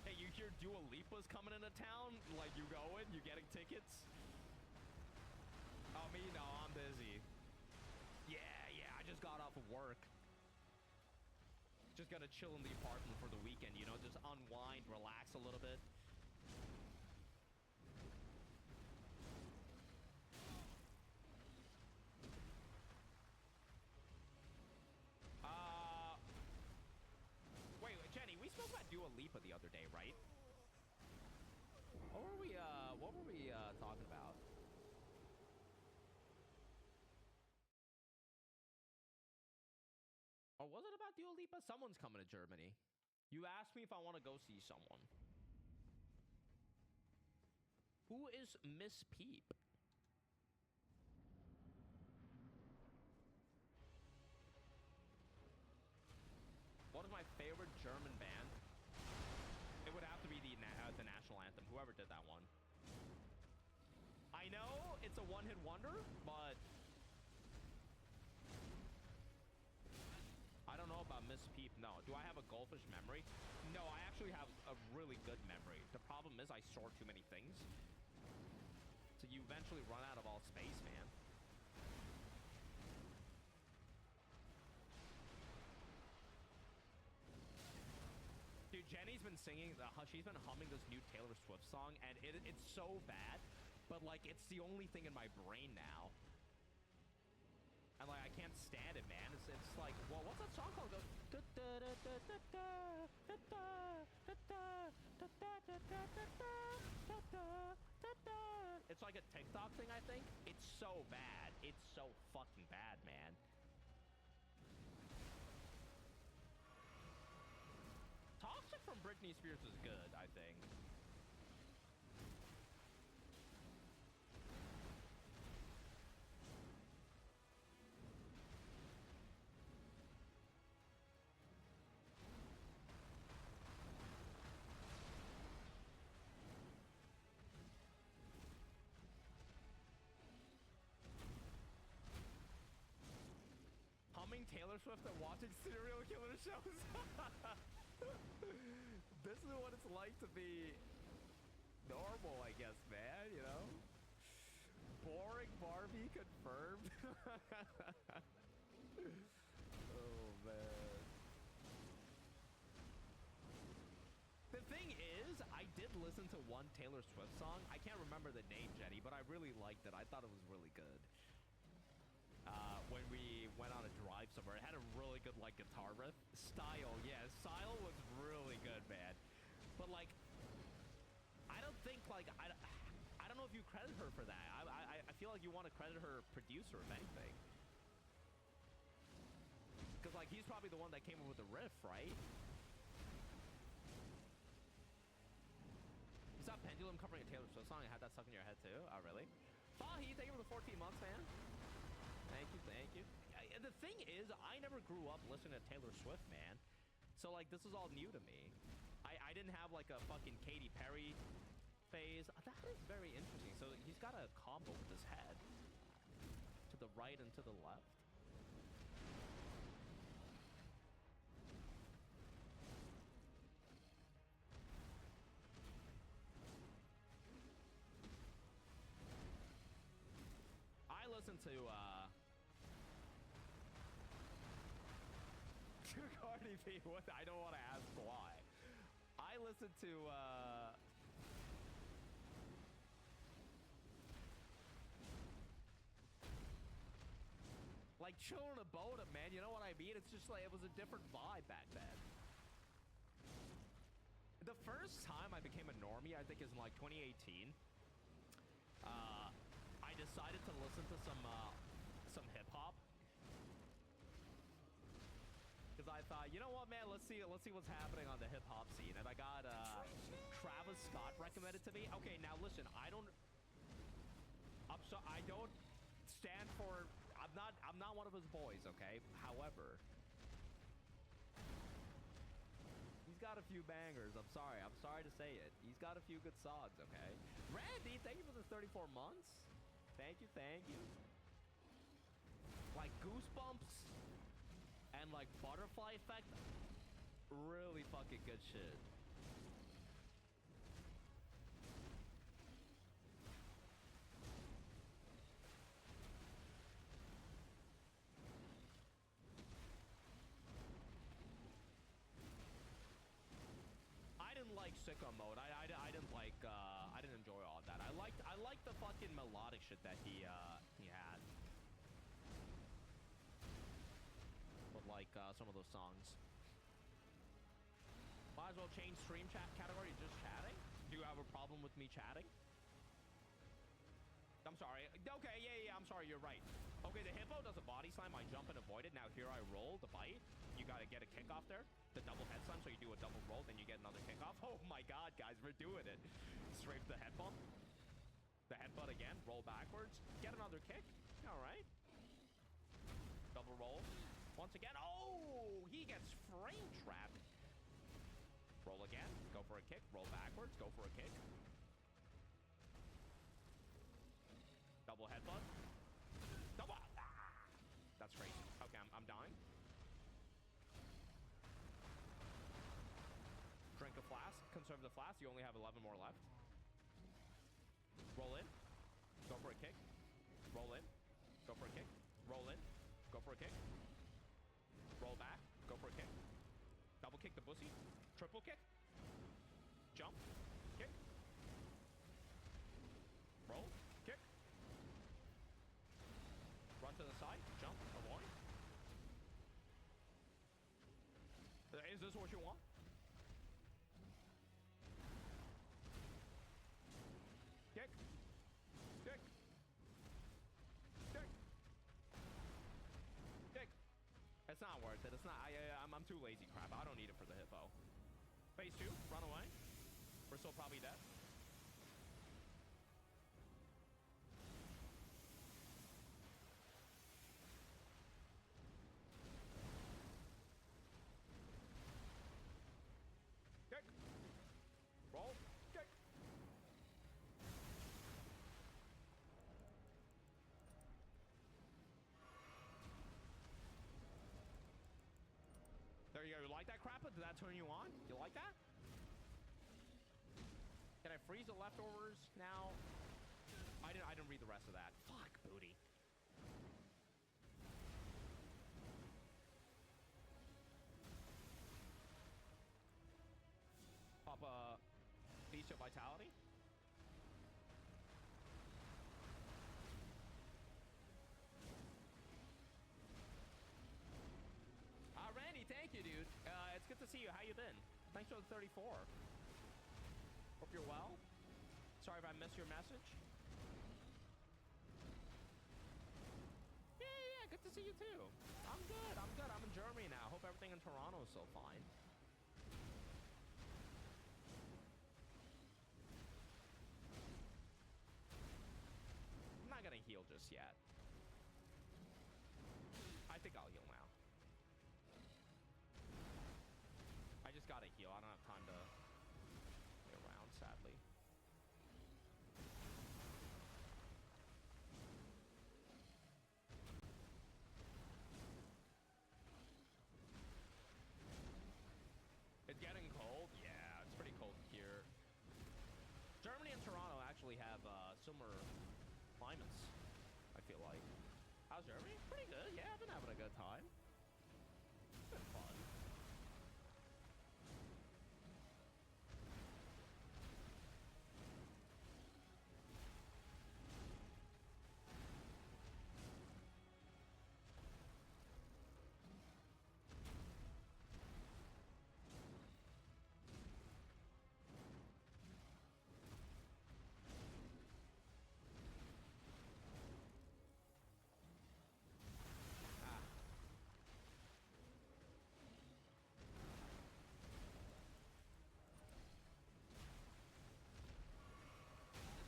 Hey, you hear Dua Lipa's coming into town? Like, you going? You getting tickets? Oh, me? No, I'm busy. Yeah, I just got off of work. Just gonna chill in the apartment for the weekend, you know? Just unwind, relax a little bit. Wait, Jenny, we spoke about Dua Lipa the other day, right? What were we talking about? Or was it about Dua Lipa? Someone's coming to Germany. You asked me if I want to go see someone. Who is Miss Peep? What is my favorite German band? It would have to be the national anthem. Whoever did that one. I know it's a one-hit wonder, but I don't know about Miss Peep. No. Do I have a goldfish memory? No, I actually have a really good memory. The problem is I store too many things. So you eventually run out of all space, man. Dude, Jenny's been singing, she's been humming this new Taylor Swift song, and it's so bad, but, like, it's the only thing in my brain now. And, like, I can't stand it, man. It's like, well, what's that song called? It's like a TikTok thing, I think. It's so bad. It's so fucking bad, man. Toxic from Britney Spears was good, I think. Humming Taylor Swift and watching serial killer shows. This is what it's like to be normal, I guess, man, you know? Boring Barbie confirmed. Oh, man. The thing is, I did listen to one Taylor Swift song. I can't remember the name, Jenny, but I really liked it. I thought it was really good. When we went on a drive somewhere, it had a really good, like, guitar riff. Style, yeah, Style was really good, man. But, like, I don't think, like, I don't know if you credit her for that. I feel like you want to credit her producer, if anything. Because, like, he's probably the one that came up with the riff, right? You saw Pendulum covering a Taylor Swift song and had that stuck in your head, too? Oh, really? Fahi, thank you for the 14 months, man. Thank you, thank you. The thing is, I never grew up listening to Taylor Swift, man. So, like, this is all new to me. I didn't have, like, a fucking Katy Perry phase. That is very interesting. So, he's got a combo with his head. To the right and to the left. I listen to, Cardi B, what? I don't want to ask why. I listen to, like, chilling a boat, man. You know what I mean? It's just like, it was a different vibe back then. The first time I became a normie, I think, is in, like, 2018. I decided to listen to some hip-hop. Because I thought, you know what, man, let's see what's happening on the hip-hop scene. And I got Travis Scott recommended to me. Okay, now listen, I don't stand for, I'm not one of his boys, okay? However, he's got a few bangers. I'm sorry to say it. He's got a few good songs, okay? Randy, thank you for the 34 months. Thank you, thank you. Like, Goosebumps and, like, Butterfly Effect, really fucking good shit. I didn't like Sicko Mode. I didn't like, I didn't enjoy all that. I liked the fucking melodic shit that he had. But like, some of those songs. Might as well change stream chat category to just chatting. Do you have a problem with me chatting? I'm sorry. Okay, yeah, I'm sorry, you're right. Okay, the hippo does a body slam. I jump and avoid it. Now here I roll the bite. You gotta get a kick off there. The double head slam, so you do a double roll, then you get another kick off. Oh my god, guys, we're doing it. Straight the head bump. The headbutt again. Roll backwards. Get another kick. All right. Double roll. Once again. Oh, he gets frame trapped. Roll again. Go for a kick. Roll backwards. Go for a kick. Double headbutt. Double. Ah! That's crazy. Okay, I'm dying. Drink a flask. Conserve the flask. You only have 11 more left. Roll in. Go for a kick. Roll in. Go for a kick. Roll in. Go for a kick. Roll back. Go for a kick. Double kick the pussy. Triple kick. Jump. Kick. Roll. Kick. Run to the side. Jump. Avoid. Is this what you want? Kick. Kick. Kick. Kick. It's not worth it. It's not. I'm too lazy, crap. I don't need it for the hippo. Phase 2. Run away. We're still probably dead. Kick. Roll. Kick. There you go. You like that crap? Did that turn you on? You like that? Can I freeze the leftovers now? I didn't read the rest of that. Fuck, booty. Pop a Beast of Vitality. Randy, thank you, dude. It's good to see you. How you been? Thanks for the 34. Hope you're well. Sorry if I missed your message. Yeah, good to see you too. I'm good. I'm good. I'm in Germany now. Hope everything in Toronto is so fine. I'm not gonna heal just yet. I think I'll heal now. I just gotta heal. I don't have time to get around, sadly. It's getting cold? Yeah, it's pretty cold here. Germany and Toronto actually have similar climates, I feel like. How's Germany? Pretty good. Yeah, I've been having a good time. It's been fun.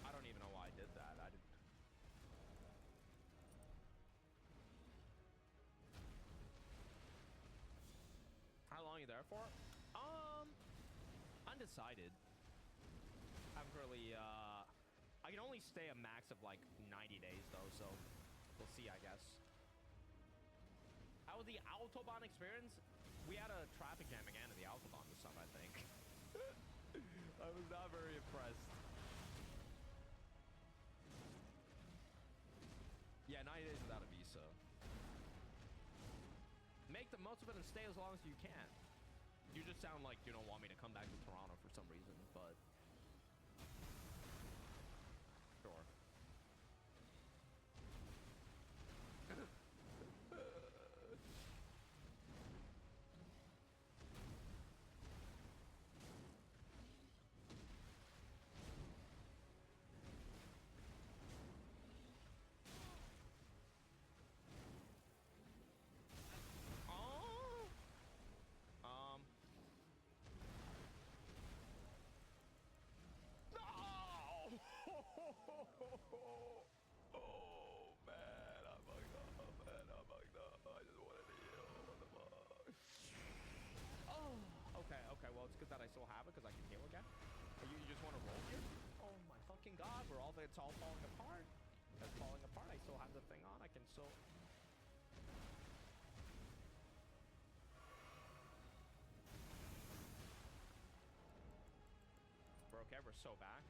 I don't even know why I did that. I didn't. How long are you there for? Undecided. I haven't really, I can only stay a max of like 90 days though, so we'll see, I guess. How was the Autobahn experience? We had a traffic jam again at the Autobahn this time, I think. I was not very impressed. Yeah, 90 days without a visa. Make the most of it and stay as long as you can. You just sound like you don't want me to come back to Toronto for some reason, but... Sure. Oh man, I'm fucked up, man. I'm fucked up. I just wanted to heal. What the fuck? Oh, okay. Well, it's good that I still have it because I can heal again. You just want to roll here? Oh my fucking god, it's all falling apart. It's falling apart. I still have the thing on. I can still. Broke ever so back.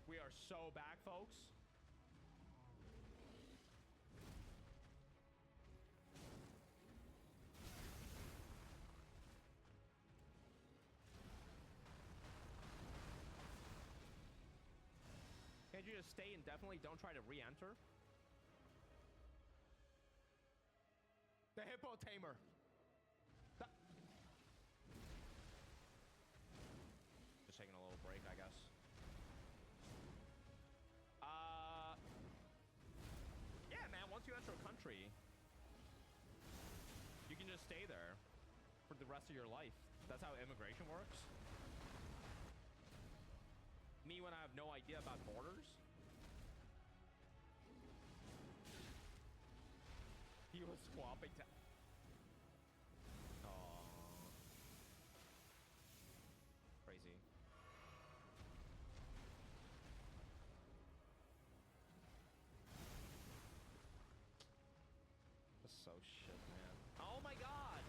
We are so back, folks. Can't you just stay indefinitely? Don't try to re-enter. The hippo tamer. Just taking a little break, I guess. Yeah, man, once you enter a country, you can just stay there for the rest of your life. That's how immigration works. Me, when I have no idea about borders. He was swapping to... Oh. Crazy. That's so shit, man. Oh my god!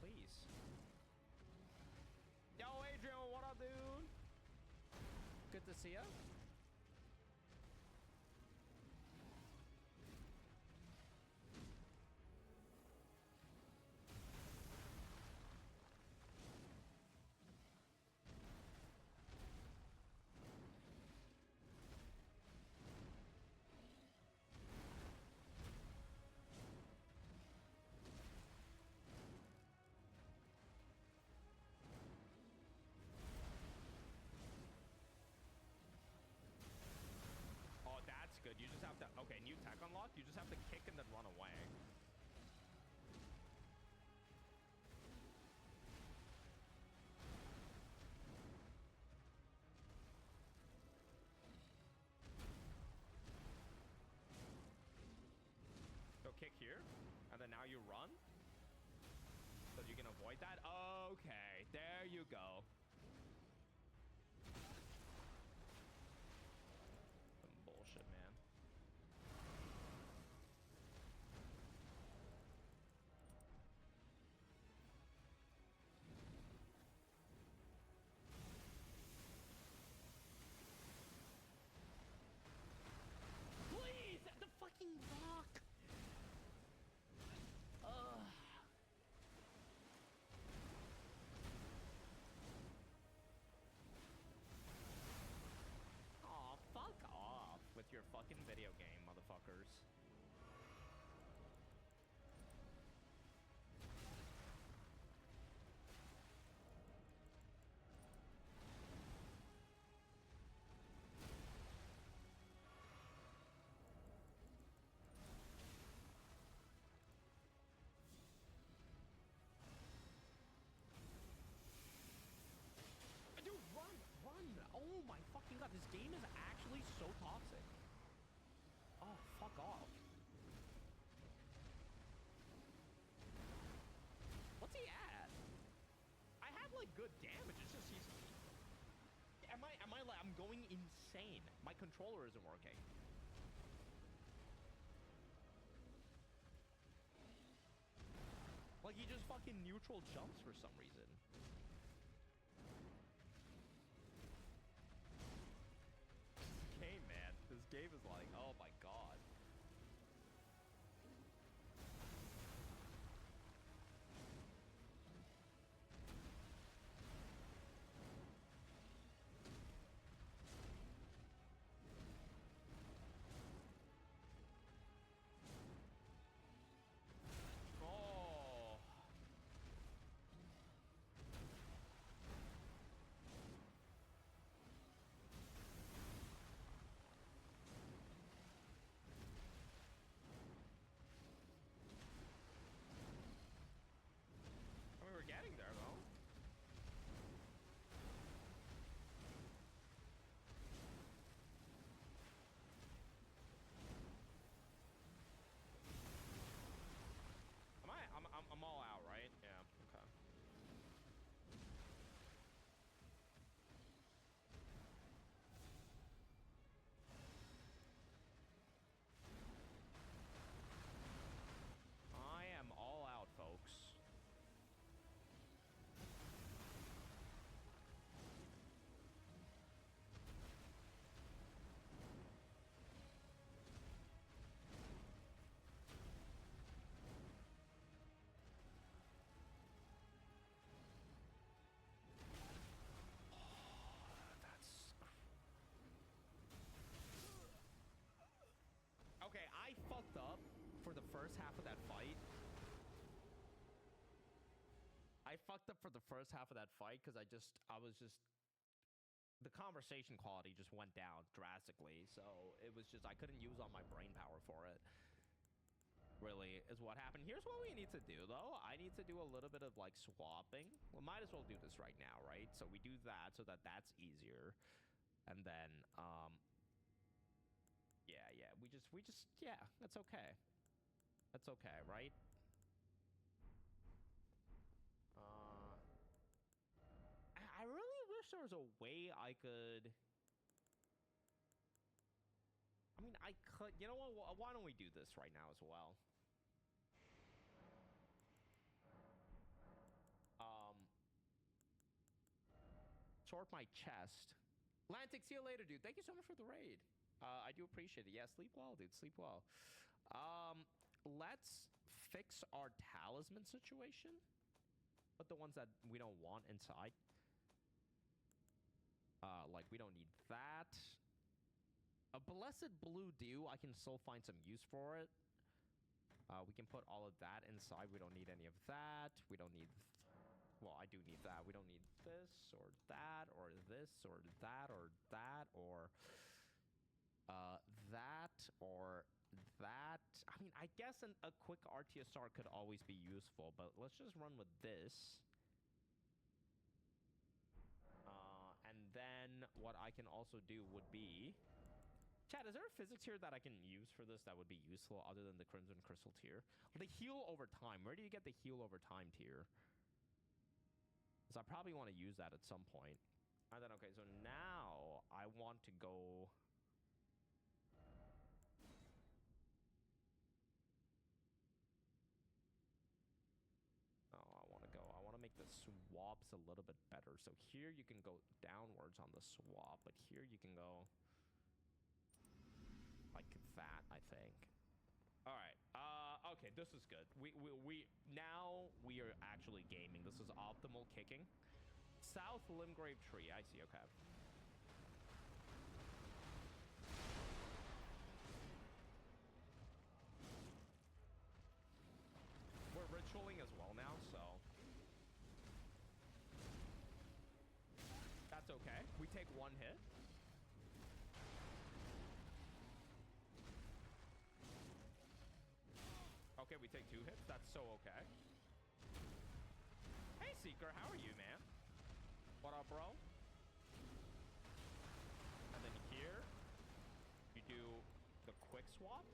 Please. Yo, Adrian, what up, dude? Good to see ya. Okay, new tech unlocked. You just have to kick and then run away. So kick here, and then now you run. So you can avoid that. Okay, there you go. Some bullshit, man. Please, the fucking rock. Ugh. Aw, fuck off with your fucking video game, motherfuckers. Dude, run, run! Oh my fucking god, this game is actually so toxic. Oh, fuck off. What's he at? I have like good damage, it's just he's... I'm going insane. My controller isn't working. Like he just fucking neutral jumps for some reason. Game, man. This game is like, oh my god. Oh. I mean, we're getting there, though. I'm all out, right? Yeah, okay. I am all out, folks. That's... Okay, I fucked up for the first half of that fight. I fucked up for the first half of that fight because I was just... The conversation quality just went down drastically, so it was just... I couldn't use all my brain power for it. Really, is what happened. Here's what we need to do, though. I need to do a little bit of, like, swapping. We might as well do this right now, right? So we do that so that that's easier. And then, yeah, yeah, that's okay. That's okay, right? I really wish there was a way I could... I mean, I could... You know what? Why don't we do this right now as well? Sort my chest. Lantic, see you later, dude. Thank you so much for the raid. I do appreciate it. Yeah, sleep well, dude. Sleep well. Let's fix our talisman situation. Put the ones that we don't want inside. Like, we don't need that. A blessed blue dew, I can still find some use for it. We can put all of that inside. We don't need any of that. We don't need... Well, I do need that. We don't need this or that or this or that or that or... that or I mean, I guess a quick RTSR could always be useful, but let's just run with this. And then what I can also do would be... Chat, is there a physics tier that I can use for this that would be useful other than the Crimson Crystal tier? The heal over time. Where do you get the heal over time tier? Because I probably want to use that at some point. And then, okay, so now I want to go... Oh, I want to make the swaps a little bit better. So here you can go downwards on the swap, but here you can go like that, I think. All right. Okay, this is good. Now we are actually gaming. This is optimal kicking. South Limgrave Tree. I see. Okay. We're ritualing as well now, so that's okay. We take one hit. Okay, we take 2 hits. That's so okay. Hey, Seeker, how are you, man? What up, bro? And then here, you do the quick swap.